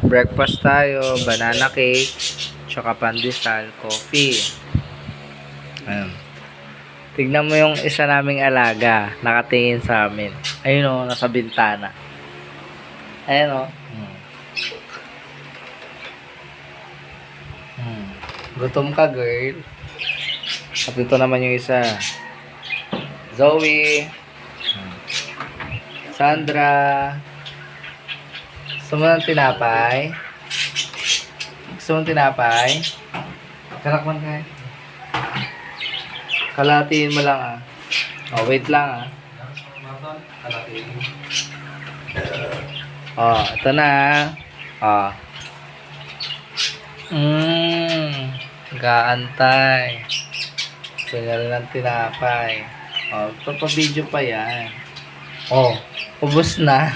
Breakfast tayo, banana cake, tsaka pandesal, coffee. Ayan. Tignan mo yung isa naming alaga, nakatingin sa amin. Ayun o, nasa bintana. Ayan o. Gutom ka, girl. At ito naman yung isa. Zoe. Sandra. Gusto mo ng tinapay? Gusto mo ng tinapay? Kalakman ka. Kalatiin mo lang ah. Oh, wait lang ah. Oh, ito na ah. Gaantay. Gusto niya rin ng tinapay. Oh, ito pa video pa yan. Oh, ubos na.